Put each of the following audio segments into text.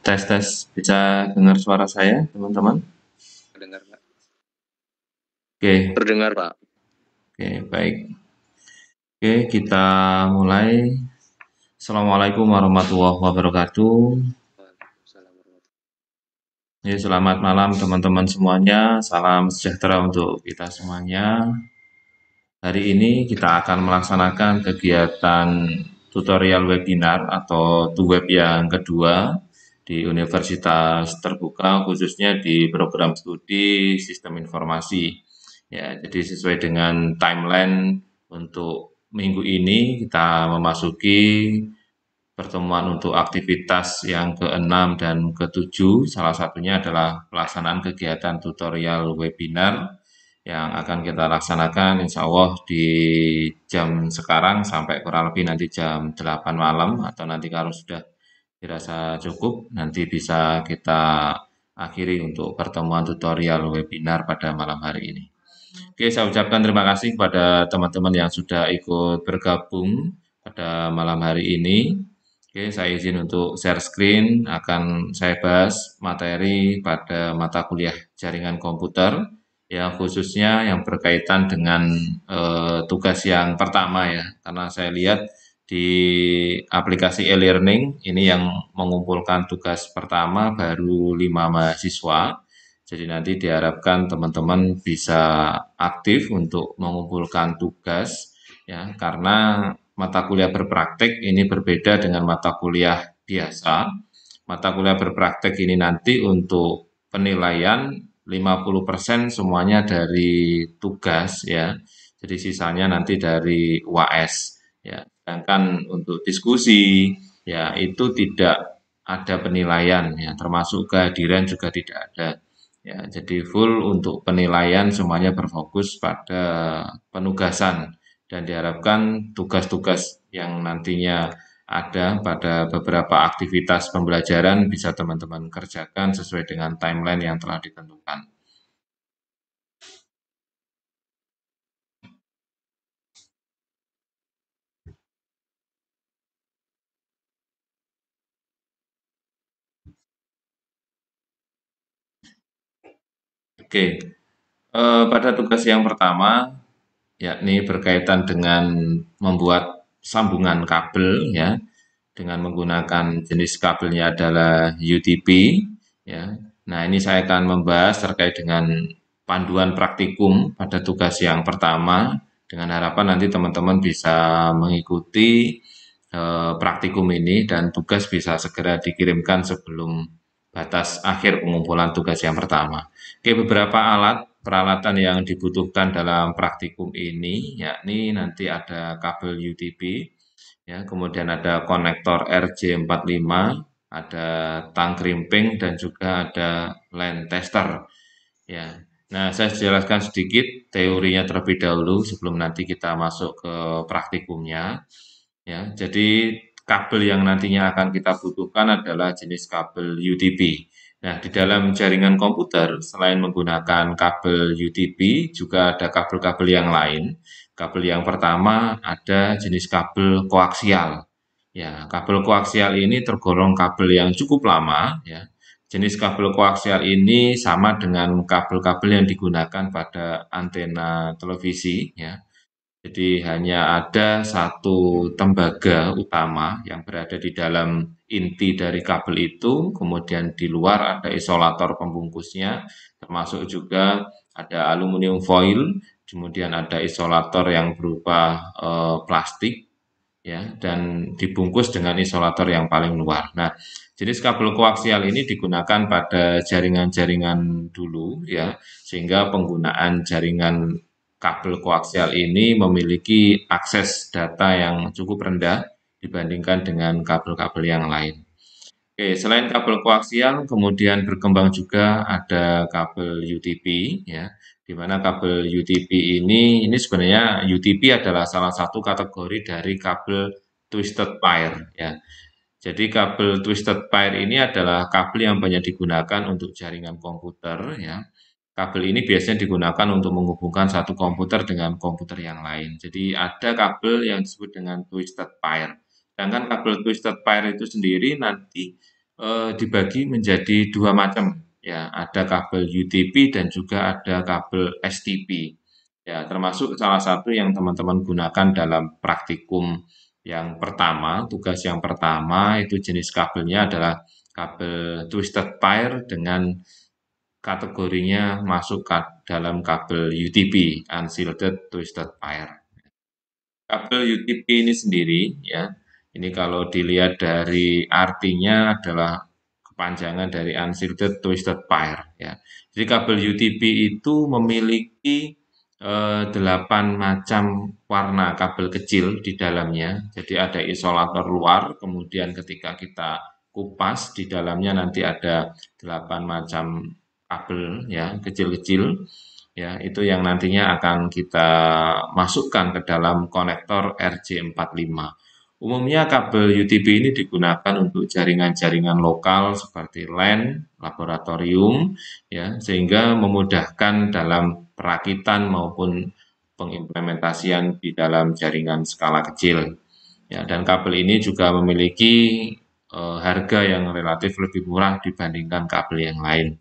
Tes tes, bisa dengar suara saya, teman-teman? Terdengar, Pak. Oke, Terdengar, Pak. oke, baik. Oke, kita mulai. Assalamualaikum warahmatullahi wabarakatuh. Waalaikumsalam warahmatullahi Ya, selamat malam teman-teman semuanya. Salam sejahtera untuk kita semuanya. Hari ini kita akan melaksanakan kegiatan tutorial webinar atau web yang kedua di Universitas Terbuka, khususnya di program studi Sistem Informasi. Ya, jadi sesuai dengan timeline untuk minggu ini kita memasuki pertemuan untuk aktivitas yang ke-6 dan ke-7. Salah satunya adalah pelaksanaan kegiatan tutorial webinar yang akan kita laksanakan insya Allah di jam sekarang sampai kurang lebih nanti jam 8 malam, atau nanti kalau sudah dirasa cukup nanti bisa kita akhiri untuk pertemuan tutorial webinar pada malam hari ini. Oke, saya ucapkan terima kasih kepada teman-teman yang sudah ikut bergabung pada malam hari ini. Oke, saya izin untuk share screen. Akan saya bahas materi pada mata kuliah jaringan komputer, ya khususnya yang berkaitan dengan tugas yang pertama ya. Karena saya lihat di aplikasi e-learning ini yang mengumpulkan tugas pertama baru 5 mahasiswa. Jadi nanti diharapkan teman-teman bisa aktif untuk mengumpulkan tugas ya, karena mata kuliah berpraktek ini berbeda dengan mata kuliah biasa. Mata kuliah berpraktek ini nanti untuk penilaian 50% semuanya dari tugas ya. Jadi sisanya nanti dari UAS ya. Sedangkan untuk diskusi ya itu tidak ada penilaian ya, termasuk kehadiran juga tidak ada. Ya, jadi full untuk penilaian semuanya berfokus pada penugasan dan diharapkan tugas-tugas yang nantinya ada pada beberapa aktivitas pembelajaran bisa teman-teman kerjakan sesuai dengan timeline yang telah ditentukan. Oke, pada tugas yang pertama yakni berkaitan dengan membuat sambungan kabel ya, dengan menggunakan jenis kabelnya adalah UTP ya. Nah, ini saya akan membahas terkait dengan panduan praktikum pada tugas yang pertama, dengan harapan nanti teman-teman bisa mengikuti praktikum ini dan tugas bisa segera dikirimkan sebelum batas akhir pengumpulan tugas yang pertama. Oke, beberapa alat peralatan yang dibutuhkan dalam praktikum ini yakni nanti ada kabel UTP, ya, kemudian ada konektor RJ45, ada tang krimping dan juga ada line tester. Ya. Nah, saya jelaskan sedikit teorinya terlebih dahulu sebelum nanti kita masuk ke praktikumnya. Ya, jadi kabel yang nantinya akan kita butuhkan adalah jenis kabel UTP. Nah, di dalam jaringan komputer, selain menggunakan kabel UTP, juga ada kabel-kabel yang lain. Kabel yang pertama ada jenis kabel koaksial. Ya, kabel koaksial ini tergolong kabel yang cukup lama. Ya, jenis kabel koaksial ini sama dengan kabel-kabel yang digunakan pada antena televisi. Ya, jadi hanya ada satu tembaga utama yang berada di dalam inti dari kabel itu, kemudian di luar ada isolator pembungkusnya, termasuk juga ada aluminium foil, kemudian ada isolator yang berupa plastik, ya, dan dibungkus dengan isolator yang paling luar. Nah, jenis kabel koaksial ini digunakan pada jaringan-jaringan dulu ya, sehingga penggunaan jaringan kabel koaksial ini memiliki akses data yang cukup rendah dibandingkan dengan kabel-kabel yang lain. Oke, selain kabel koaksial, kemudian berkembang juga ada kabel UTP, ya, di mana kabel UTP ini sebenarnya UTP adalah salah satu kategori dari kabel twisted pair, ya. Jadi kabel twisted pair ini adalah kabel yang banyak digunakan untuk jaringan komputer, ya. Kabel ini biasanya digunakan untuk menghubungkan satu komputer dengan komputer yang lain. Jadi ada kabel yang disebut dengan twisted pair Sedangkan kabel twisted pair itu sendiri nanti dibagi menjadi dua macam. Ya, ada kabel UTP dan juga ada kabel STP. Ya, termasuk salah satu yang teman-teman gunakan dalam praktikum yang pertama, tugas yang pertama itu jenis kabelnya adalah kabel twisted pair dengan kategorinya masuk dalam kabel UTP, unshielded twisted pair. Kabel UTP ini sendiri ya, ini kalau dilihat dari artinya adalah kepanjangan dari unshielded twisted pair ya. Jadi kabel UTP itu memiliki 8 macam warna kabel kecil di dalamnya. Jadi ada isolator luar, kemudian ketika kita kupas di dalamnya nanti ada 8 macam kabel ya, kecil-kecil ya, itu yang nantinya akan kita masukkan ke dalam konektor RJ45. Umumnya kabel UTP ini digunakan untuk jaringan-jaringan lokal seperti LAN, laboratorium, ya, sehingga memudahkan dalam perakitan maupun pengimplementasian di dalam jaringan skala kecil. Ya, dan kabel ini juga memiliki harga yang relatif lebih murah dibandingkan kabel yang lain.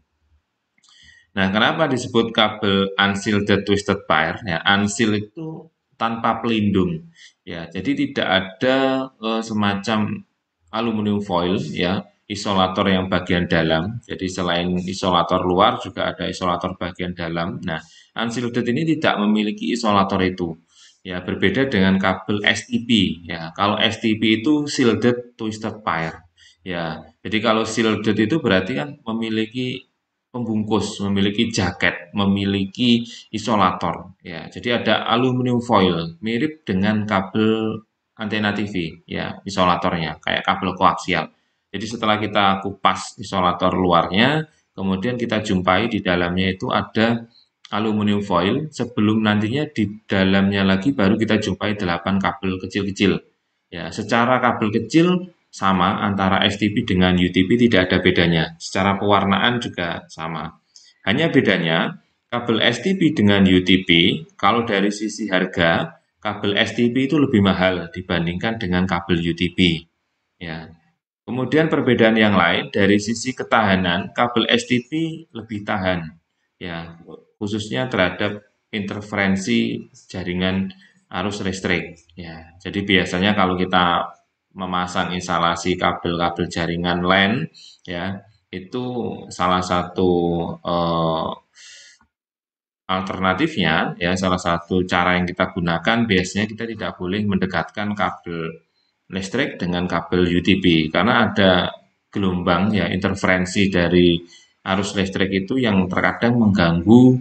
Nah, kenapa disebut kabel unshielded twisted pair? Ya, unsealed itu tanpa pelindung. Ya, jadi tidak ada semacam aluminium foil ya, isolator yang bagian dalam. Jadi selain isolator luar juga ada isolator bagian dalam. Nah, unshielded ini tidak memiliki isolator itu. Ya, berbeda dengan kabel STP. Ya, kalau STP itu shielded twisted pair. Ya, jadi kalau shielded itu berarti kan memiliki pembungkus, memiliki jaket, memiliki isolator. Ya, jadi ada aluminium foil, mirip dengan kabel antena TV, ya, isolatornya, kayak kabel koaksial. Jadi setelah kita kupas isolator luarnya, kemudian kita jumpai di dalamnya itu ada aluminium foil, sebelum nantinya di dalamnya lagi baru kita jumpai 8 kabel kecil-kecil. Ya, secara kabel kecil sama antara STP dengan UTP tidak ada bedanya. Secara pewarnaan juga sama. Hanya bedanya kabel STP dengan UTP, kalau dari sisi harga, kabel STP itu lebih mahal dibandingkan dengan kabel UTP. Ya. Kemudian perbedaan yang lain dari sisi ketahanan, kabel STP lebih tahan. Ya, khususnya terhadap interferensi jaringan arus listrik. Ya, jadi biasanya kalau kita memasang instalasi kabel-kabel jaringan LAN, ya, itu salah satu alternatifnya, ya, salah satu cara yang kita gunakan biasanya kita tidak boleh mendekatkan kabel listrik dengan kabel UTP karena ada gelombang ya interferensi dari arus listrik itu yang terkadang mengganggu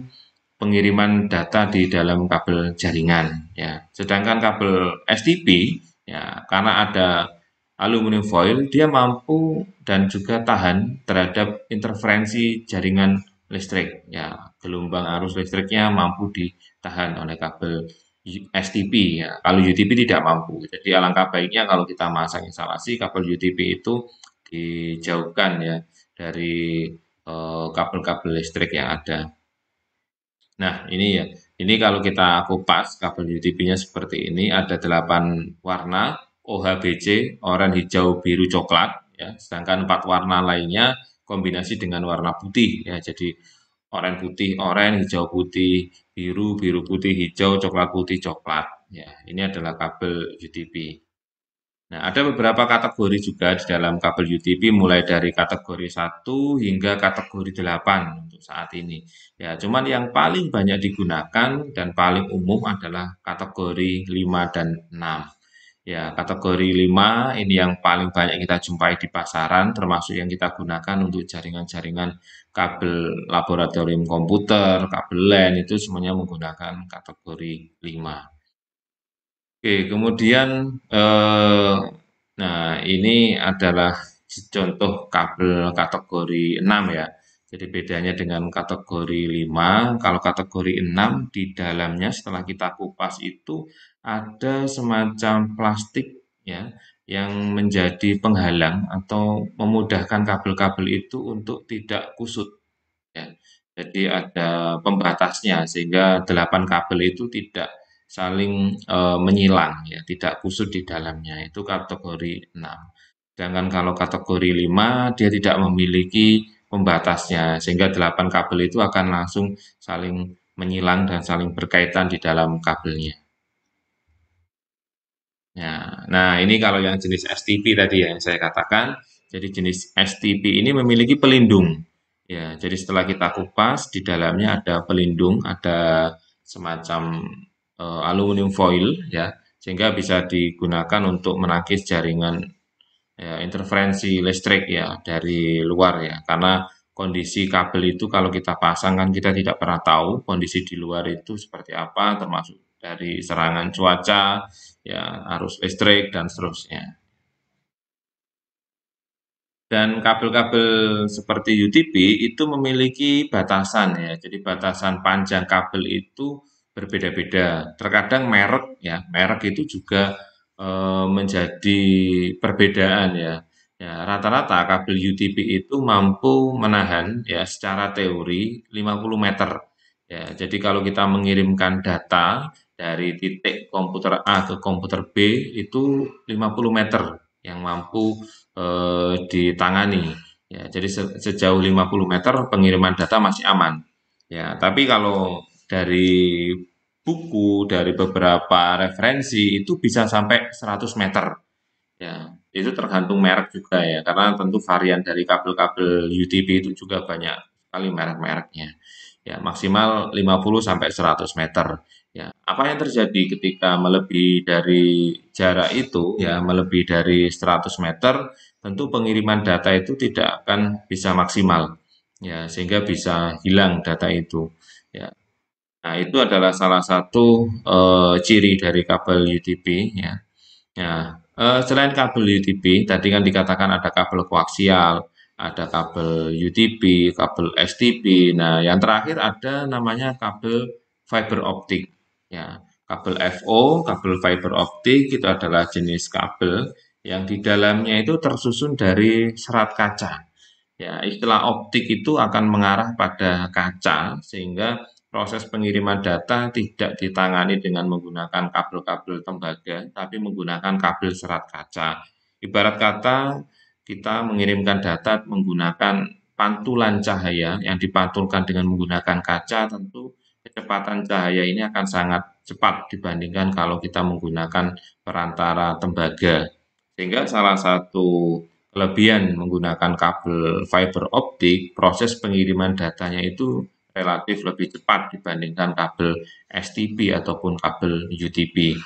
pengiriman data di dalam kabel jaringan ya. Sedangkan kabel STP ya karena ada aluminium foil dia mampu dan juga tahan terhadap interferensi jaringan listrik ya. Gelombang arus listriknya mampu ditahan oleh kabel STP ya. Kalau UTP tidak mampu. Jadi alangkah baiknya kalau kita masang instalasi kabel UTP itu dijauhkan ya dari kabel-kabel listrik yang ada. Nah, ini ya. Ini kalau kita kupas kabel UTP-nya seperti ini ada 8 warna OHBC, oranye, hijau, biru, coklat ya. Sedangkan 4 warna lainnya kombinasi dengan warna putih ya. Jadi oranye putih, oranye, hijau putih, biru, biru putih, hijau, coklat putih, coklat. Ya, ini adalah kabel UTP. Nah, ada beberapa kategori juga di dalam kabel UTP mulai dari kategori 1 hingga kategori 8 untuk saat ini. Ya, cuman yang paling banyak digunakan dan paling umum adalah kategori 5 dan 6. Ya, kategori 5 ini yang paling banyak kita jumpai di pasaran termasuk yang kita gunakan untuk jaringan-jaringan kabel laboratorium komputer, kabel LAN itu semuanya menggunakan kategori 5. Oke, kemudian nah ini adalah contoh kabel kategori 6 ya. Jadi bedanya dengan kategori 5, kalau kategori 6 di dalamnya setelah kita kupas itu ada semacam plastik ya yang menjadi penghalang atau memudahkan kabel-kabel itu untuk tidak kusut ya. Jadi ada pembatasnya sehingga 8 kabel itu tidak saling menyilang ya, tidak kusut di dalamnya. Itu kategori 6. Sedangkan kalau kategori 5 dia tidak memiliki pembatasnya sehingga 8 kabel itu akan langsung saling menyilang dan saling berkaitan di dalam kabelnya. Ya, nah ini kalau yang jenis STP tadi ya yang saya katakan. Jadi jenis STP ini memiliki pelindung. Ya, jadi setelah kita kupas di dalamnya ada pelindung, ada semacam aluminium foil ya, sehingga bisa digunakan untuk menangkis jaringan ya, interferensi listrik ya dari luar ya. Karena kondisi kabel itu kalau kita pasang kan kita tidak pernah tahu kondisi di luar itu seperti apa, termasuk dari serangan cuaca, ya arus listrik dan seterusnya. Dan kabel-kabel seperti UTP itu memiliki batasan ya. Jadi batasan panjang kabel itu berbeda-beda. Terkadang merek ya, merek itu juga menjadi perbedaan ya. Ya, rata-rata kabel UTP itu mampu menahan ya secara teori 50 meter. Ya, jadi kalau kita mengirimkan data dari titik komputer A ke komputer B itu 50 meter yang mampu ditangani. Ya, jadi sejauh 50 meter pengiriman data masih aman. Ya, tapi kalau dari buku, dari beberapa referensi itu bisa sampai 100 meter. Ya, itu tergantung merek juga ya, karena tentu varian dari kabel-kabel UTP itu juga banyak sekali merek-mereknya. Ya, maksimal 50 sampai 100 meter. Ya, apa yang terjadi ketika melebihi dari jarak itu, ya, melebihi dari 100 meter, tentu pengiriman data itu tidak akan bisa maksimal. Ya, sehingga bisa hilang data itu. Ya. Nah, itu adalah salah satu ciri dari kabel UTP ya. Ya, selain kabel UTP, tadi kan dikatakan ada kabel koaksial, ada kabel UTP, kabel STP. Nah, yang terakhir ada namanya kabel fiber optik. Ya, kabel FO, kabel fiber optik itu adalah jenis kabel yang di dalamnya itu tersusun dari serat kaca. Ya, istilah optik itu akan mengarah pada kaca sehingga proses pengiriman data tidak ditangani dengan menggunakan kabel-kabel tembaga, tapi menggunakan kabel serat kaca. Ibarat kata kita mengirimkan data menggunakan pantulan cahaya yang dipantulkan dengan menggunakan kaca, tentu kecepatan cahaya ini akan sangat cepat dibandingkan kalau kita menggunakan perantara tembaga. Sehingga salah satu kelebihan menggunakan kabel fiber optik, proses pengiriman datanya itu relatif lebih cepat dibandingkan kabel STP ataupun kabel UTP.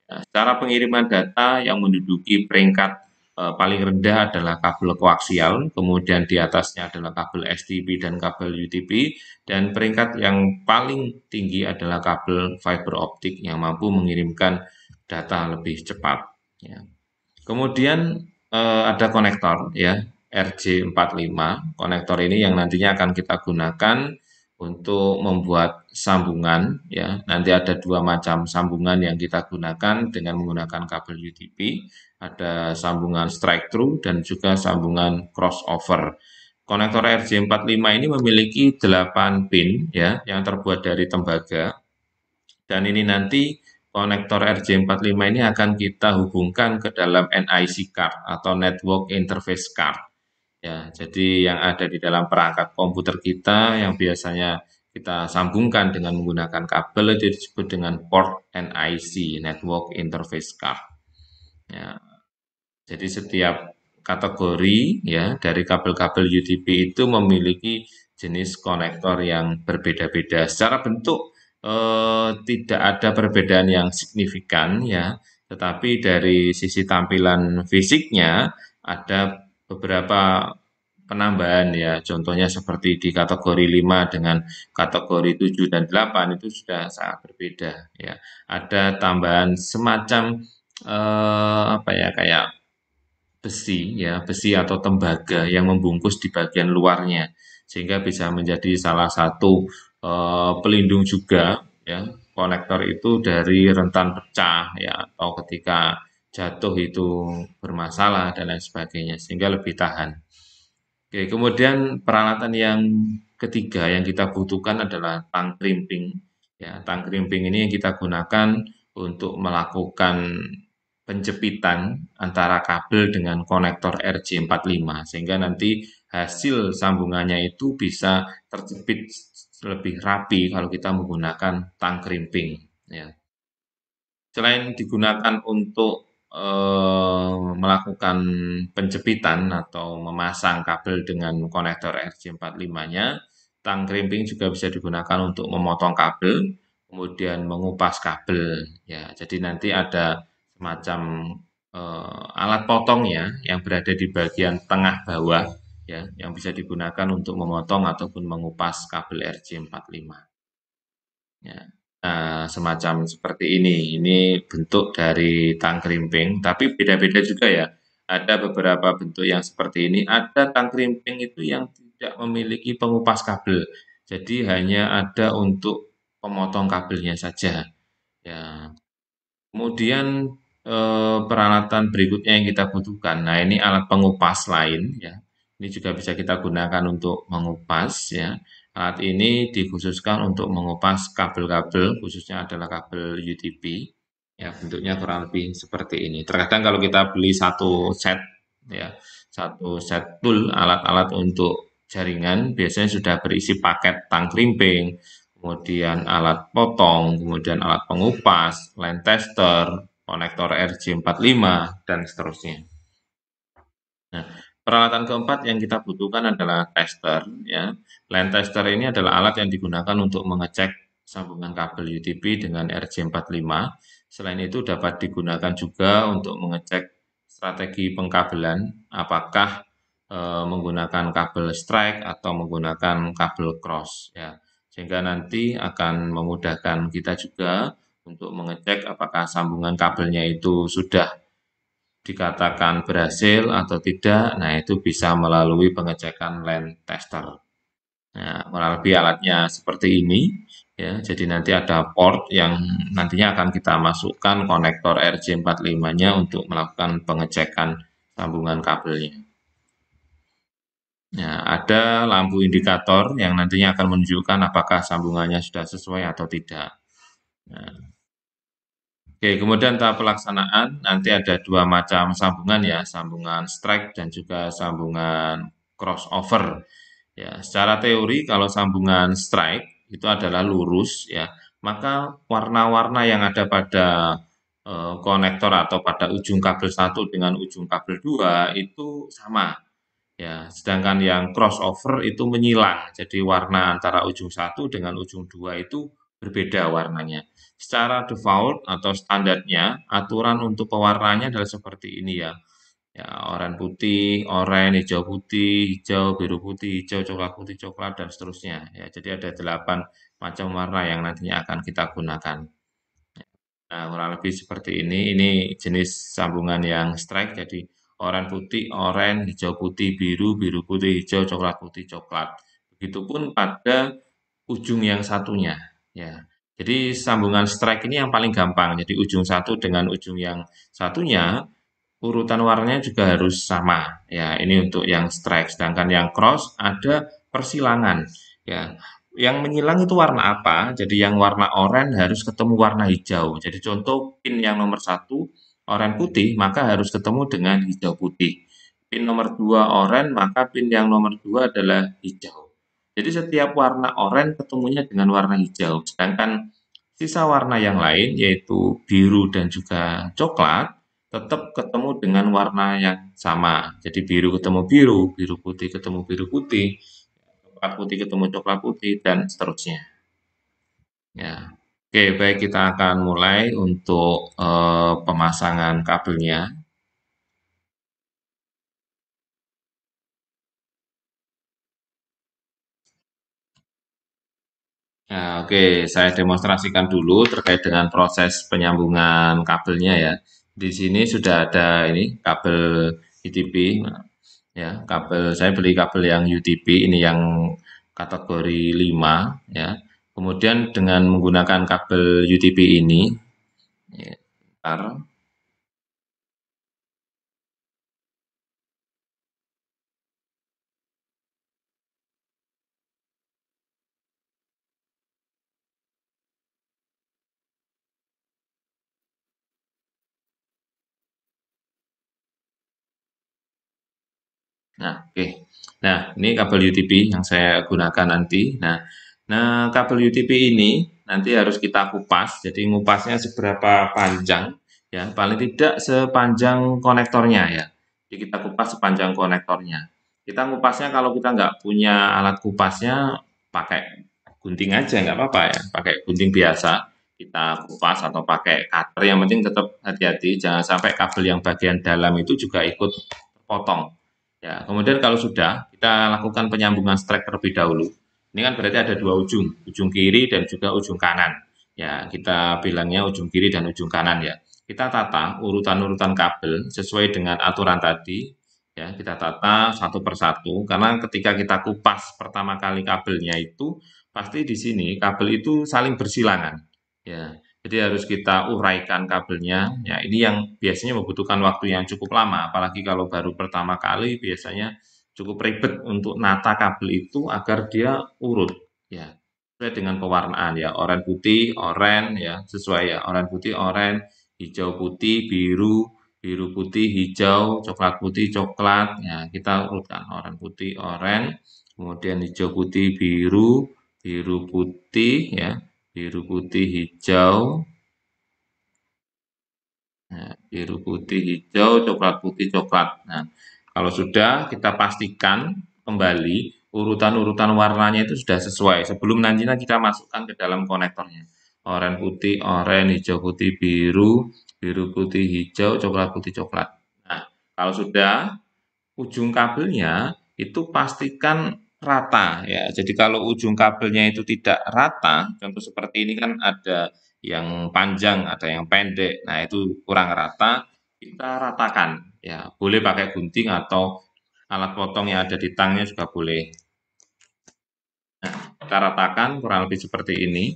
Nah, cara pengiriman data yang menduduki peringkat paling rendah adalah kabel koaksial, kemudian di atasnya adalah kabel STP dan kabel UTP, dan peringkat yang paling tinggi adalah kabel fiber optik yang mampu mengirimkan data lebih cepat. Ya. Kemudian ada konektor ya RJ45. Konektor ini yang nantinya akan kita gunakan untuk membuat sambungan ya. Nanti ada dua macam sambungan yang kita gunakan dengan menggunakan kabel UTP. Ada sambungan strike through dan juga sambungan crossover. Konektor RJ45 ini memiliki 8 pin ya yang terbuat dari tembaga dan ini nanti konektor RJ45 ini akan kita hubungkan ke dalam NIC card atau Network Interface Card. Ya, jadi yang ada di dalam perangkat komputer kita yang biasanya kita sambungkan dengan menggunakan kabel itu disebut dengan port NIC, Network Interface Card. Ya, jadi setiap kategori ya dari kabel-kabel UTP itu memiliki jenis konektor yang berbeda-beda. Secara bentuk tidak ada perbedaan yang signifikan ya, tetapi dari sisi tampilan fisiknya ada beberapa penambahan ya. Contohnya seperti di kategori 5 dengan kategori 7 dan 8 itu sudah sangat berbeda ya. Ada tambahan semacam apa ya kayak besi ya, besi atau tembaga yang membungkus di bagian luarnya sehingga bisa menjadi salah satu pelindung juga ya konektor itu dari rentan pecah ya atau ketika jatuh itu bermasalah dan lain sebagainya sehingga lebih tahan. Oke, kemudian peralatan yang ketiga yang kita butuhkan adalah tang krimping. Ya, tang krimping ini yang kita gunakan untuk melakukan penjepitan antara kabel dengan konektor RJ45 sehingga nanti hasil sambungannya itu bisa terjepit lebih rapi kalau kita menggunakan tang krimping. Ya. Selain digunakan untuk melakukan penjepitan atau memasang kabel dengan konektor RJ45-nya, tang krimping juga bisa digunakan untuk memotong kabel, kemudian mengupas kabel. Ya, jadi nanti ada semacam alat potong ya yang berada di bagian tengah bawah ya yang bisa digunakan untuk memotong ataupun mengupas kabel RJ45. Ya. Nah, semacam seperti ini. Ini bentuk dari tang krimping, tapi beda-beda juga ya. Ada beberapa bentuk yang seperti ini. Ada tang krimping itu yang tidak memiliki pengupas kabel. Jadi hanya ada untuk pemotong kabelnya saja. Ya. Kemudian peralatan berikutnya yang kita butuhkan. Nah, ini alat pengupas lain ya. Ini juga bisa kita gunakan untuk mengupas ya. Alat ini dikhususkan untuk mengupas kabel-kabel, khususnya adalah kabel UTP. Ya, bentuknya kurang lebih seperti ini. Terkadang kalau kita beli satu set ya, satu set tool alat-alat untuk jaringan biasanya sudah berisi paket tang krimping, kemudian alat potong, kemudian alat pengupas, line tester, konektor RJ45 dan seterusnya. Nah, peralatan keempat yang kita butuhkan adalah tester ya. Line tester ini adalah alat yang digunakan untuk mengecek sambungan kabel UTP dengan RJ45. Selain itu dapat digunakan juga untuk mengecek strategi pengkabelan apakah menggunakan kabel strike atau menggunakan kabel cross ya. Sehingga nanti akan memudahkan kita juga untuk mengecek apakah sambungan kabelnya itu sudah dikatakan berhasil atau tidak, nah itu bisa melalui pengecekan line tester. Nah, kurang lebih alatnya seperti ini, ya. Jadi nanti ada port yang nantinya akan kita masukkan konektor RJ45-nya untuk melakukan pengecekan sambungan kabelnya. Nah, ada lampu indikator yang nantinya akan menunjukkan apakah sambungannya sudah sesuai atau tidak. Nah, oke, kemudian tahap pelaksanaan nanti ada dua macam sambungan ya, sambungan strike dan juga sambungan crossover. Ya, secara teori kalau sambungan strike itu adalah lurus ya, maka warna-warna yang ada pada konektor atau pada ujung kabel satu dengan ujung kabel dua itu sama. Ya, sedangkan yang crossover itu menyilang. Jadi warna antara ujung satu dengan ujung dua itu berbeda warnanya. Secara default atau standarnya, aturan untuk pewarnaannya adalah seperti ini ya. Ya, oranye putih, oranye, hijau putih, hijau, biru putih, hijau, coklat putih, coklat, dan seterusnya. Ya, jadi ada 8 macam warna yang nantinya akan kita gunakan. Nah, kurang lebih seperti ini. Ini jenis sambungan yang strike, jadi oranye putih, oranye, hijau putih, biru, biru putih, hijau, coklat putih, coklat. Begitupun pada ujung yang satunya. Ya, jadi sambungan strike ini yang paling gampang. Jadi ujung satu dengan ujung yang satunya urutan warnanya juga harus sama. Ya, ini untuk yang strike. Sedangkan yang cross ada persilangan. Ya, yang menyilang itu warna apa? Jadi yang warna oranye harus ketemu warna hijau. Jadi contoh pin yang nomor satu oranye putih, maka harus ketemu dengan hijau putih. Pin nomor 2 oranye, maka pin yang nomor 2 adalah hijau. Jadi setiap warna oranye ketemunya dengan warna hijau. Sedangkan sisa warna yang lain yaitu biru dan juga coklat tetap ketemu dengan warna yang sama. Jadi biru ketemu biru, biru putih ketemu biru putih, coklat putih ketemu coklat putih, dan seterusnya. Ya. Oke, baik kita akan mulai untuk pemasangan kabelnya. Nah, oke, saya demonstrasikan dulu terkait dengan proses penyambungan kabelnya ya. Di sini sudah ada ini kabel UTP, ya. Kabel saya beli kabel yang UTP ini yang kategori 5 ya. Kemudian dengan menggunakan kabel UTP ini, ya, ntar, Nah, oke. Nah, ini kabel UTP yang saya gunakan nanti. Nah, kabel UTP ini nanti harus kita kupas. Jadi ngupasnya seberapa panjang? Ya, paling tidak sepanjang konektornya ya. Jadi kita kupas sepanjang konektornya. Kita ngupasnya kalau kita nggak punya alat kupasnya, pakai gunting aja nggak apa-apa ya. Pakai gunting biasa kita kupas atau pakai cutter. Yang penting tetap hati-hati, jangan sampai kabel yang bagian dalam itu juga ikut potong. Ya, kemudian kalau sudah, kita lakukan penyambungan strek terlebih dahulu. Ini kan berarti ada dua ujung, ujung kiri dan juga ujung kanan. Ya, kita bilangnya ujung kiri dan ujung kanan ya. Kita tata urutan-urutan kabel sesuai dengan aturan tadi. Ya, kita tata satu persatu karena ketika kita kupas pertama kali kabelnya itu pasti di sini kabel itu saling bersilangan. Ya, jadi harus kita uraikan kabelnya. Ya, ini yang biasanya membutuhkan waktu yang cukup lama, apalagi kalau baru pertama kali biasanya cukup ribet untuk nata kabel itu agar dia urut. Ya, sesuai dengan pewarnaan ya, oranye putih, oranye ya, sesuai ya, oranye putih, oranye, hijau putih, biru, biru putih, hijau, coklat putih, coklat. Ya, kita urutkan oranye putih, oranye, kemudian hijau putih, biru, biru putih ya, biru putih, hijau, nah, biru putih hijau, coklat putih coklat. Nah, kalau sudah kita pastikan kembali urutan-urutan warnanya itu sudah sesuai sebelum nantinya kita masukkan ke dalam konektornya. Oranye putih, oranye, hijau putih, biru, biru putih hijau, coklat putih coklat. Nah, kalau sudah ujung kabelnya itu pastikan rata ya. Jadi kalau ujung kabelnya itu tidak rata, contoh seperti ini kan ada yang panjang, ada yang pendek. Nah, itu kurang rata, kita ratakan ya. Boleh pakai gunting atau alat potong yang ada di tangnya juga boleh. Nah, kita ratakan kurang lebih seperti ini.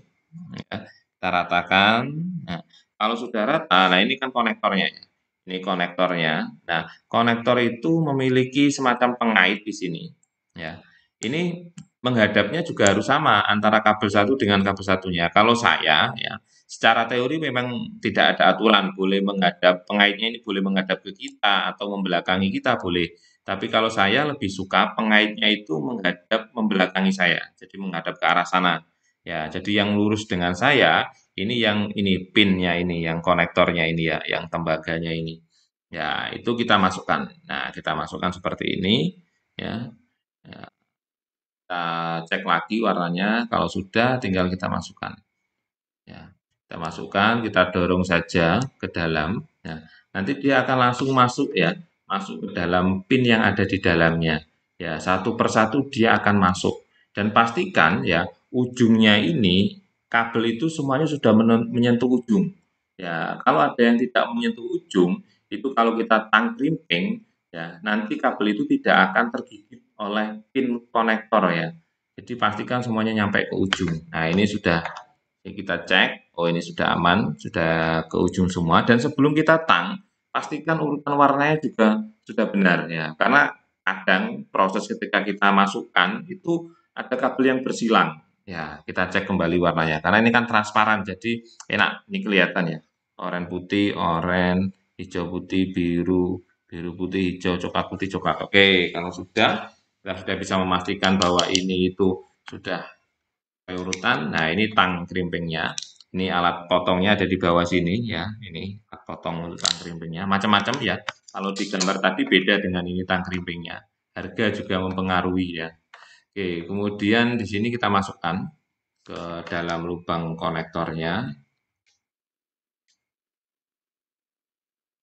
Ya. Kita ratakan. Nah, kalau sudah rata, nah ini kan konektornya ya. Ini konektornya. Nah, konektor itu memiliki semacam pengait di sini. Ya, ini menghadapnya juga harus sama antara kabel satu dengan kabel satunya. Kalau saya, ya, secara teori memang tidak ada aturan boleh menghadap pengaitnya ini boleh menghadap ke kita atau membelakangi kita boleh. Tapi kalau saya lebih suka pengaitnya itu menghadap membelakangi saya, jadi menghadap ke arah sana. Ya, jadi yang lurus dengan saya ini yang ini pinnya ini, yang konektornya ini ya, yang tembaganya ini. Ya, itu kita masukkan. Nah, kita masukkan seperti ini ya. Ya, kita cek lagi warnanya, kalau sudah tinggal kita masukkan. Ya, kita masukkan, kita dorong saja ke dalam. Ya, nanti dia akan langsung masuk ya, masuk ke dalam pin yang ada di dalamnya. Ya, satu persatu dia akan masuk. Dan pastikan ya, ujungnya ini kabel itu semuanya sudah menyentuh ujung. Ya, kalau ada yang tidak menyentuh ujung, itu kalau kita tangkrimping, ya nanti kabel itu tidak akan tergigit oleh pin konektor ya. Jadi pastikan semuanya nyampe ke ujung. Nah, ini sudah kita cek, oh ini sudah aman, sudah ke ujung semua. Dan sebelum kita tang, pastikan urutan warnanya juga sudah benar ya. Karena kadang proses ketika kita masukkan itu ada kabel yang bersilang. Ya, kita cek kembali warnanya. Karena ini kan transparan, jadi enak. Ini kelihatan ya. Oranye putih, oranye, hijau putih, biru, biru putih, hijau, coklat putih, coklat. Oke, kalau sudah, kita sudah bisa memastikan bahwa ini itu sudah urutan. Nah, ini tang krimpingnya. Ini alat potongnya ada di bawah sini ya. Ini alat potong untuk tang krimpingnya. Macam-macam ya. Kalau di gambar tadi beda dengan ini tang krimpingnya. Harga juga mempengaruhi ya. Oke, kemudian di sini kita masukkan ke dalam lubang konektornya.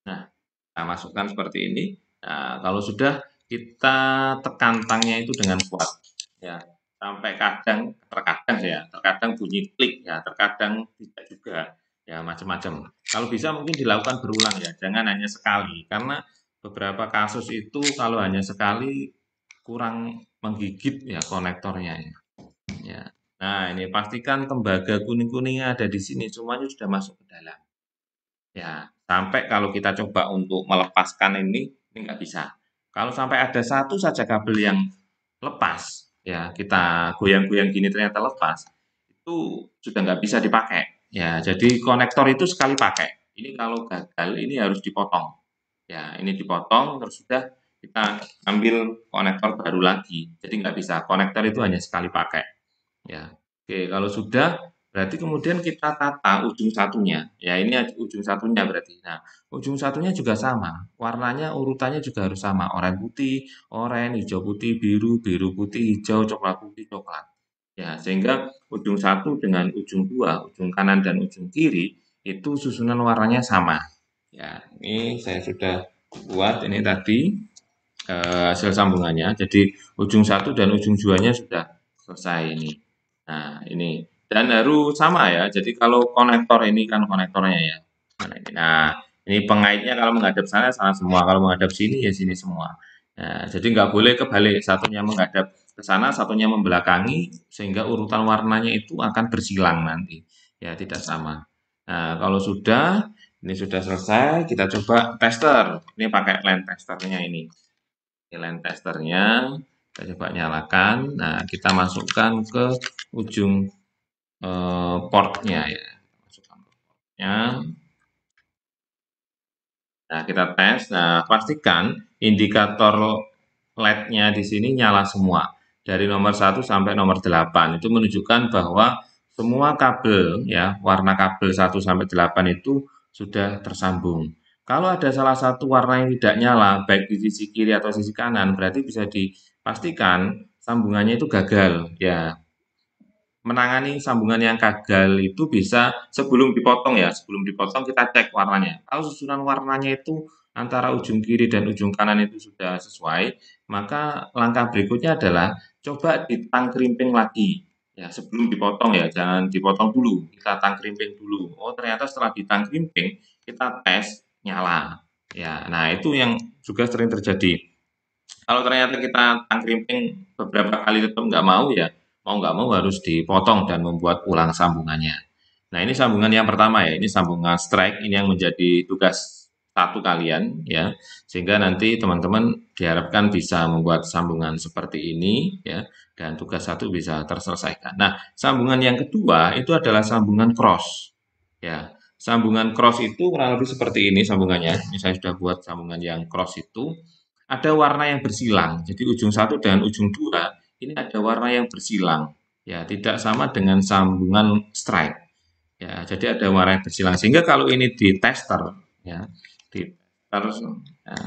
Nah, kita masukkan seperti ini. Nah, kalau sudah kita tekan tangnya itu dengan kuat ya. Sampai terkadang ya, terkadang bunyi klik ya, terkadang tidak juga ya macam-macam. Kalau bisa mungkin dilakukan berulang ya, jangan hanya sekali karena beberapa kasus itu kalau hanya sekali kurang menggigit ya konektornya ya. Ya. Nah, ini pastikan tembaga kuning-kuningnya ada di sini semuanya sudah masuk ke dalam. Ya, sampai kalau kita coba untuk melepaskan ini nggak bisa. Kalau sampai ada satu saja kabel yang lepas, ya kita goyang-goyang gini ternyata lepas, itu sudah nggak bisa dipakai. Ya, jadi konektor itu sekali pakai. Ini kalau gagal, ini harus dipotong. Ya, ini dipotong, terus sudah kita ambil konektor baru lagi. Jadi nggak bisa, konektor itu hanya sekali pakai. Ya, oke, kalau sudah berarti kemudian kita tata ujung satunya. Ya, ini ujung satunya berarti. Nah, ujung satunya juga sama. Warnanya urutannya juga harus sama. Oranye putih, oranye, hijau putih, biru, biru putih, hijau, coklat putih, coklat. Ya, sehingga ujung satu dengan ujung dua, ujung kanan dan ujung kiri itu susunan warnanya sama. Ya, ini saya sudah buat ini tadi hasil sambungannya. Jadi ujung satu dan ujung duanya sudah selesai ini. Nah, ini dan harus sama ya. Jadi kalau konektor ini kan konektornya ya. Nah, ini pengaitnya kalau menghadap sana sana semua, kalau menghadap sini ya sini semua. Nah, jadi nggak boleh kebalik, satunya menghadap ke sana, satunya membelakangi, sehingga urutan warnanya itu akan bersilang nanti. Ya, tidak sama. Nah, kalau sudah, ini sudah selesai, kita coba tester. Ini pakai line testernya ini. Ini line testernya, kita coba nyalakan. Nah, kita masukkan ke ujung portnya ya. Masukkan ke portnya. Nah, kita tes. Nah, pastikan indikator LED-nya di sini nyala semua. Dari nomor 1 sampai nomor 8. Itu menunjukkan bahwa semua kabel ya, warna kabel 1 sampai 8 itu sudah tersambung. Kalau ada salah satu warna yang tidak nyala, baik di sisi kiri atau sisi kanan, berarti bisa dipastikan sambungannya itu gagal. Ya, menangani sambungan yang gagal itu bisa sebelum dipotong ya, sebelum dipotong kita cek warnanya. Kalau susunan warnanya itu antara ujung kiri dan ujung kanan itu sudah sesuai, maka langkah berikutnya adalah coba ditangkrimping lagi. Ya, sebelum dipotong ya, jangan dipotong dulu, kita tangkrimping dulu. Oh, ternyata setelah ditangkrimping, kita tes nyala. Ya, nah itu yang juga sering terjadi. Kalau ternyata kita tangkrimping beberapa kali tetap nggak mau ya, mau nggak mau harus dipotong dan membuat ulang sambungannya. Nah, ini sambungan yang pertama ya, ini sambungan strike, ini yang menjadi tugas satu kalian ya, sehingga nanti teman-teman diharapkan bisa membuat sambungan seperti ini ya, dan tugas satu bisa terselesaikan. Nah, sambungan yang kedua itu adalah sambungan cross ya. Sambungan cross itu kurang lebih seperti ini sambungannya. Ini saya sudah buat sambungan yang cross itu ada warna yang bersilang. Jadi ujung satu dan ujung dua ini ada warna yang bersilang. Ya, tidak sama dengan sambungan strike. Ya, jadi ada warna yang bersilang. Sehingga kalau ini di tester, ya, di tester, ya,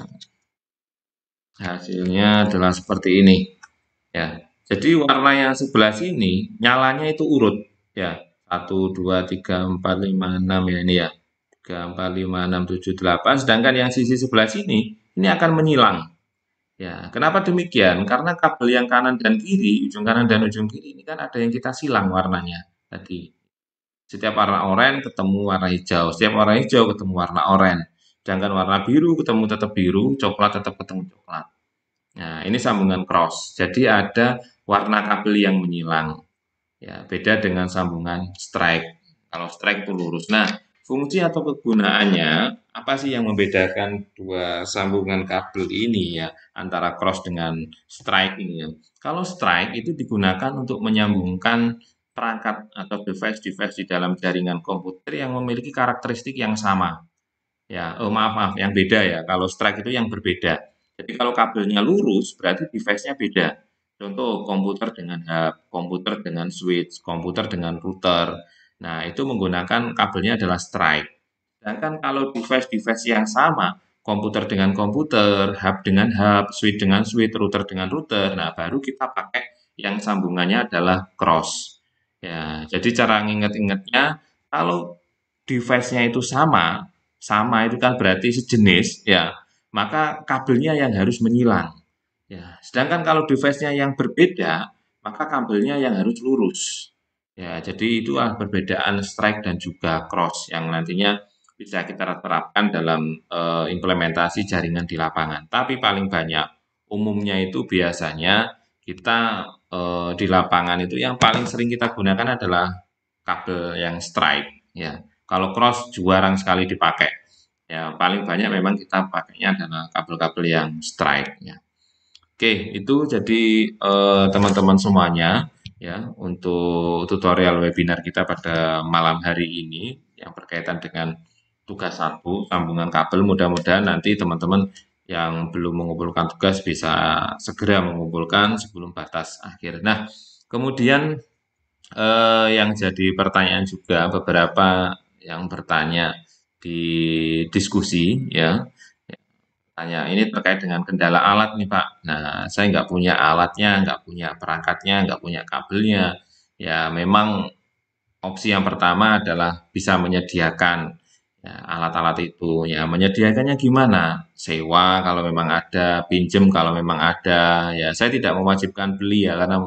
hasilnya adalah seperti ini. Ya, jadi warna yang sebelah sini nyalanya itu urut. Ya, 1, 2, 3, 4, 5, 6 ya ini ya. 3, 4, 5, 6, 7, 8. Sedangkan yang sisi sebelah sini ini akan menyilang. Ya, kenapa demikian? Karena kabel yang kanan dan kiri, ujung kanan dan ujung kiri ini kan ada yang kita silang warnanya tadi. Setiap warna oranye ketemu warna hijau, setiap warna hijau ketemu warna oranye. Sedangkan warna biru ketemu tetap biru, coklat tetap ketemu coklat. Nah, ini sambungan cross. Jadi ada warna kabel yang menyilang. Ya, beda dengan sambungan strike. Kalau strike itu lurus. Nah, fungsi atau kegunaannya apa sih yang membedakan dua sambungan kabel ini ya antara cross dengan strike ini ya? Kalau strike itu digunakan untuk menyambungkan perangkat atau device-device di dalam jaringan komputer yang memiliki karakteristik yang sama. Ya, oh maaf, yang beda ya. Kalau strike itu yang berbeda. Jadi kalau kabelnya lurus, berarti device-nya beda. Contoh komputer dengan hub, komputer dengan switch, komputer dengan router. Nah, itu menggunakan kabelnya adalah strike. Sedangkan kalau device-device yang sama, komputer dengan komputer, hub dengan hub, switch dengan switch, router dengan router, nah baru kita pakai yang sambungannya adalah cross. Ya, jadi cara nginget-ingetnya, kalau device-nya itu sama, sama itu kan berarti sejenis, ya, maka kabelnya yang harus menyilang. Ya, sedangkan kalau device-nya yang berbeda, maka kabelnya yang harus lurus. Ya, jadi itu perbedaan strike dan juga cross yang nantinya bisa kita terapkan dalam implementasi jaringan di lapangan. Tapi paling banyak umumnya itu biasanya kita di lapangan itu yang paling sering kita gunakan adalah kabel yang strike. Ya, kalau cross jarang sekali dipakai. Ya, paling banyak memang kita pakainya adalah kabel-kabel yang strike. Ya. Oke, itu jadi teman-teman semuanya ya untuk tutorial webinar kita pada malam hari ini yang berkaitan dengan tugas satu sambungan kabel. Mudah-mudahan nanti teman-teman yang belum mengumpulkan tugas bisa segera mengumpulkan sebelum batas akhir. Nah, kemudian yang jadi pertanyaan juga beberapa yang bertanya di diskusi ya, tanya ini terkait dengan kendala alat nih Pak. Nah, saya nggak punya alatnya, nggak punya perangkatnya, nggak punya kabelnya. Ya, memang opsi yang pertama adalah bisa menyediakan ya, alat-alat itu. Ya, menyediakannya gimana? Sewa kalau memang ada, pinjem kalau memang ada. Ya, saya tidak mewajibkan beli ya, karena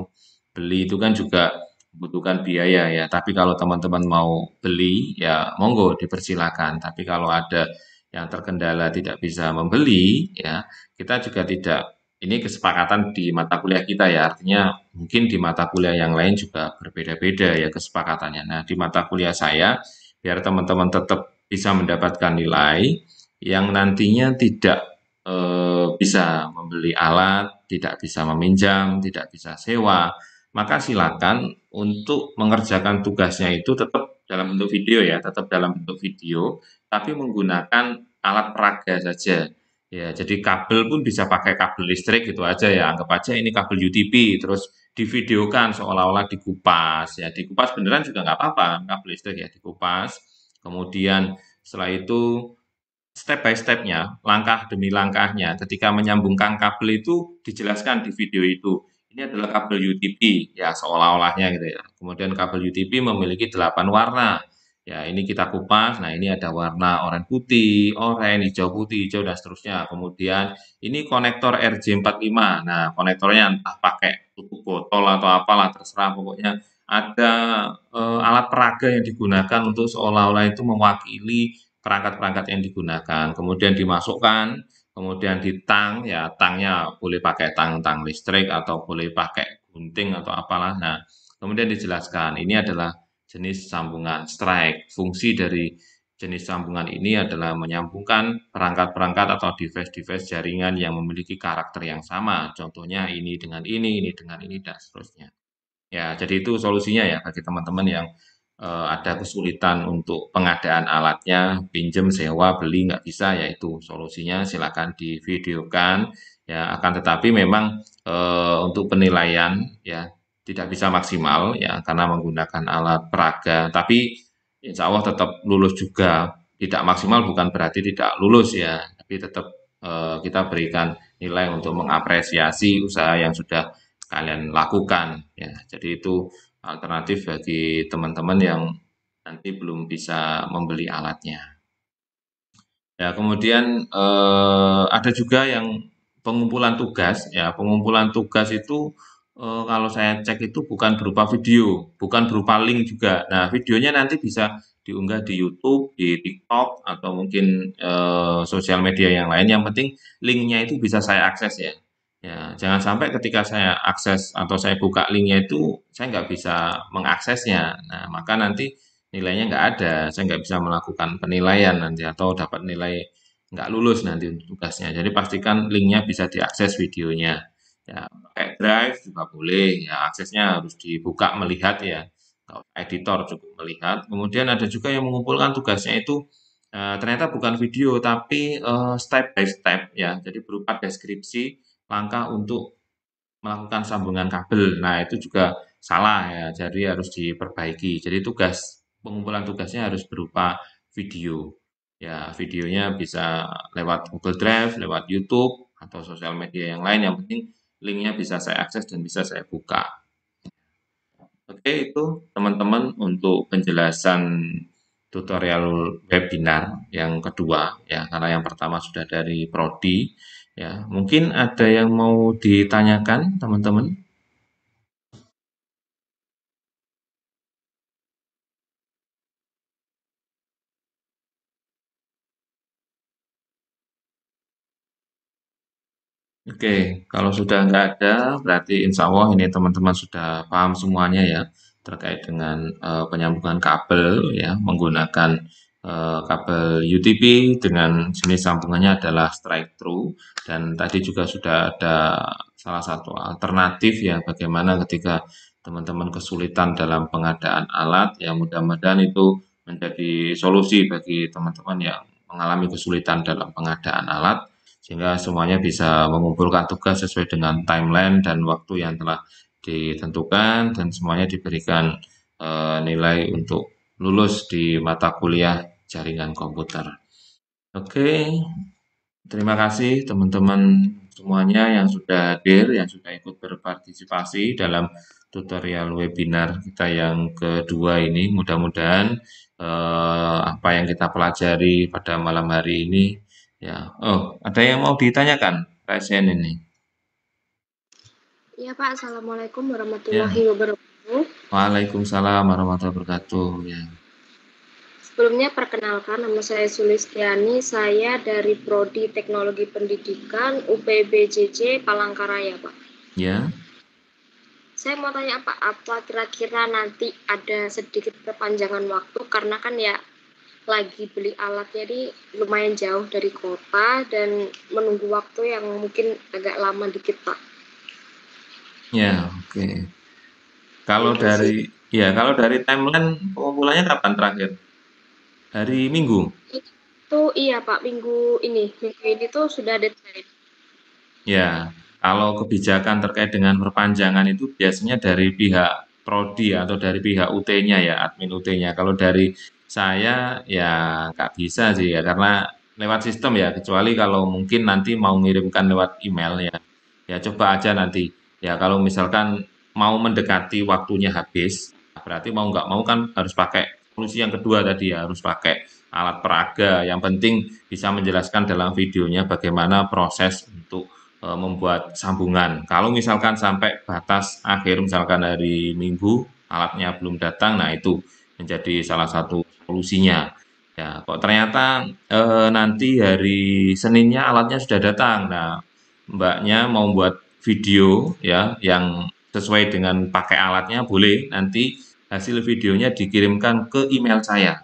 beli itu kan juga membutuhkan biaya ya. Tapi kalau teman-teman mau beli, ya monggo dipersilakan. Tapi kalau ada yang terkendala tidak bisa membeli, ya kita juga tidak ini kesepakatan di mata kuliah kita ya, artinya mungkin di mata kuliah yang lain juga berbeda-beda ya kesepakatannya. Nah, di mata kuliah saya, biar teman-teman tetap bisa mendapatkan nilai yang nantinya tidak bisa membeli alat, tidak bisa meminjam, tidak bisa sewa, maka silakan untuk mengerjakan tugasnya itu tetap dalam bentuk video ya, tetap dalam bentuk video, tapi menggunakan alat peraga saja. Ya, jadi kabel pun bisa pakai kabel listrik gitu aja ya. Anggap aja ini kabel UTP, terus divideokan seolah-olah dikupas. Ya, dikupas beneran juga nggak apa-apa, kabel listrik ya dikupas. Kemudian setelah itu step by step-nya, langkah demi langkahnya, ketika menyambungkan kabel itu dijelaskan di video itu. Ini adalah kabel UTP, ya seolah-olahnya gitu ya. Kemudian kabel UTP memiliki 8 warna. Ya, ini kita kupas. Nah, ini ada warna oranye putih, oranye, hijau putih, hijau dan seterusnya. Kemudian ini konektor RJ45. Nah, konektornya entah pakai tutup botol atau apalah terserah pokoknya ada alat peraga yang digunakan untuk seolah-olah itu mewakili perangkat-perangkat yang digunakan. Kemudian dimasukkan, kemudian ditang, ya tangnya boleh pakai tang listrik atau boleh pakai gunting atau apalah. Nah, kemudian dijelaskan ini adalah jenis sambungan strike. Fungsi dari jenis sambungan ini adalah menyambungkan perangkat-perangkat atau device-device jaringan yang memiliki karakter yang sama. Contohnya ini dengan ini dengan ini, dan seterusnya. Ya, jadi itu solusinya ya bagi teman-teman yang ada kesulitan untuk pengadaan alatnya, pinjem, sewa, beli nggak bisa, ya itu solusinya silakan divideokan. Ya, akan tetapi memang untuk penilaian ya tidak bisa maksimal ya karena menggunakan alat peraga. Tapi insya Allah tetap lulus juga. Tidak maksimal bukan berarti tidak lulus ya, tapi tetap kita berikan nilai untuk mengapresiasi usaha yang sudah kalian lakukan ya. Jadi itu alternatif bagi teman-teman yang nanti belum bisa membeli alatnya. Ya, kemudian ada juga yang pengumpulan tugas ya. Pengumpulan tugas itu kalau saya cek itu bukan berupa video, bukan berupa link juga. Nah, videonya nanti bisa diunggah di YouTube, di TikTok atau mungkin sosial media yang lain. Yang penting linknya itu bisa saya akses ya. Ya, jangan sampai ketika saya akses atau saya buka linknya itu saya nggak bisa mengaksesnya. Nah, maka nanti nilainya nggak ada, saya nggak bisa melakukan penilaian nanti atau dapat nilai nggak lulus nanti untuk tugasnya. Jadi pastikan linknya bisa diakses videonya. Ya, pakai Drive juga boleh. Ya, aksesnya harus dibuka melihat ya. Kalau editor cukup melihat. Kemudian ada juga yang mengumpulkan tugasnya itu ternyata bukan video tapi step by step ya. Jadi berupa deskripsi langkah untuk melakukan sambungan kabel. Nah, itu juga salah ya, jadi harus diperbaiki. Jadi pengumpulan tugasnya harus berupa video. Ya, videonya bisa lewat Google Drive, lewat YouTube, atau sosial media yang lain. Yang penting linknya bisa saya akses dan bisa saya buka. Oke, itu teman-teman untuk penjelasan tutorial webinar yang kedua ya, karena yang pertama sudah dari Prodi ya. Mungkin ada yang mau ditanyakan teman-teman? Oke, kalau sudah nggak ada, berarti insya Allah ini teman-teman sudah paham semuanya ya terkait dengan penyambungan kabel ya menggunakan kabel UTP dengan jenis sambungannya adalah strike through, dan tadi juga sudah ada salah satu alternatif ya bagaimana ketika teman-teman kesulitan dalam pengadaan alat ya, mudah-mudahan itu menjadi solusi bagi teman-teman yang mengalami kesulitan dalam pengadaan alat. sehingga semuanya bisa mengumpulkan tugas sesuai dengan timeline dan waktu yang telah ditentukan dan semuanya diberikan nilai untuk lulus di mata kuliah jaringan komputer. Oke, terima kasih teman-teman semuanya yang sudah hadir, yang sudah ikut berpartisipasi dalam tutorial webinar kita yang kedua ini. Mudah-mudahan apa yang kita pelajari pada malam hari ini, ya. Oh, ada yang mau ditanyakan, Raisen ini? Iya Pak, Assalamualaikum Ya. warahmatullahi wabarakatuh. Waalaikumsalam warahmatullahi wabarakatuh. Ya. Sebelumnya perkenalkan, nama saya Sulistiani, saya dari Prodi Teknologi Pendidikan UPBJJ Palangkaraya Pak. Ya. Saya mau tanya Pak, apa kira-kira nanti ada sedikit perpanjangan waktu karena kan ya lagi beli alat jadi lumayan jauh dari kota dan menunggu waktu yang mungkin agak lama dikit Pak. Ya, oke. Kalau Terima kasih. kalau dari timeline pengumpulannya kapan terakhir? Hari Minggu. Itu iya Pak, minggu ini tuh sudah deadline. Ya, kalau kebijakan terkait dengan perpanjangan itu biasanya dari pihak prodi atau dari pihak UT-nya ya, admin UT-nya. Kalau dari saya ya nggak bisa sih ya, karena lewat sistem ya, kecuali kalau mungkin nanti mau mengirimkan lewat email ya. Ya coba aja nanti. Ya kalau misalkan mau mendekati waktunya habis, berarti mau nggak mau kan harus pakai solusi yang kedua tadi ya, harus pakai alat peraga. Yang penting bisa menjelaskan dalam videonya bagaimana proses untuk membuat sambungan. Kalau misalkan sampai batas akhir, misalkan hari Minggu, alatnya belum datang, nah itu menjadi salah satu solusinya. Ya, kok ternyata nanti hari Seninnya alatnya sudah datang. Nah, Mbaknya mau buat video ya yang sesuai dengan pakai alatnya boleh nanti hasil videonya dikirimkan ke email saya.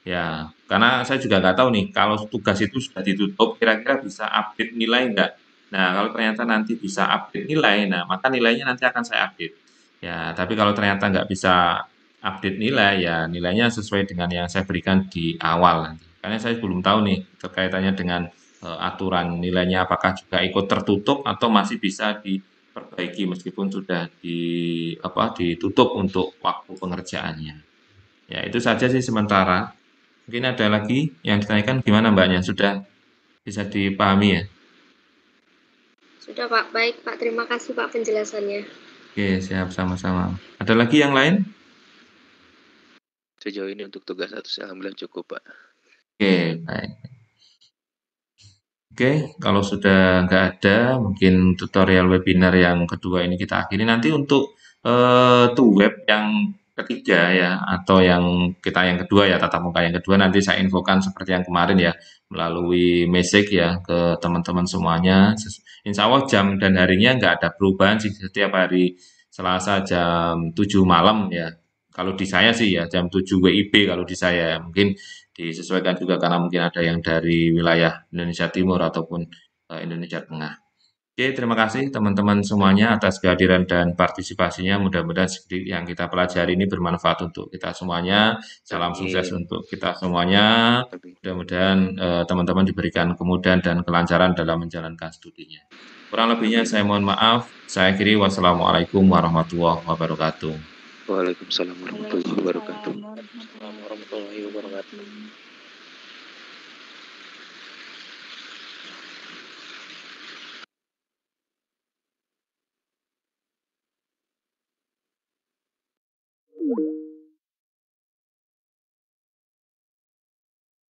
Ya, karena saya juga nggak tahu nih, kalau tugas itu sudah ditutup, kira-kira bisa update nilai nggak? Nah, kalau ternyata nanti bisa update nilai, nah maka nilainya nanti akan saya update. Ya, tapi kalau ternyata nggak bisa update nilai, ya nilainya sesuai dengan yang saya berikan di awal nanti. Karena saya belum tahu nih terkaitannya dengan aturan nilainya apakah juga ikut tertutup atau masih bisa diperbaiki meskipun sudah ditutup untuk waktu pengerjaannya. Ya, itu saja sih sementara. Mungkin ada lagi yang ditanyakan gimana Mbaknya? Sudah bisa dipahami ya? Sudah Pak, baik Pak. Terima kasih Pak penjelasannya. Oke, siap sama-sama. Ada lagi yang lain? Sejauh ini untuk tugas satu alhamdulillah cukup Pak. Oke, baik. Oke, kalau sudah nggak ada, mungkin tutorial webinar yang kedua ini kita akhiri. Nanti untuk web yang ketiga ya, atau yang kedua ya, tatap muka yang kedua nanti saya infokan seperti yang kemarin ya, melalui message ya ke teman-teman semuanya. Insya Allah jam dan harinya nggak ada perubahan sih, setiap hari Selasa jam 7 malam ya. Kalau di saya sih ya, jam 7 WIB kalau di saya. Mungkin disesuaikan juga karena mungkin ada yang dari wilayah Indonesia Timur ataupun Indonesia Tengah. Oke, terima kasih teman-teman semuanya atas kehadiran dan partisipasinya. Mudah-mudahan sedikit yang kita pelajari ini bermanfaat untuk kita semuanya. Salam sukses Amin. untuk kita semuanya. Amin. Mudah-mudahan teman-teman diberikan kemudahan dan kelancaran dalam menjalankan studinya. Kurang lebihnya Amin. saya mohon maaf. Saya akhiri wassalamualaikum warahmatullahi wabarakatuh. Waalaikumsalam warahmatullahi wabarakatuh. Waalaikumsalam Warahmatullahi warahmatullahi wabarakatuh. wabarakatuh.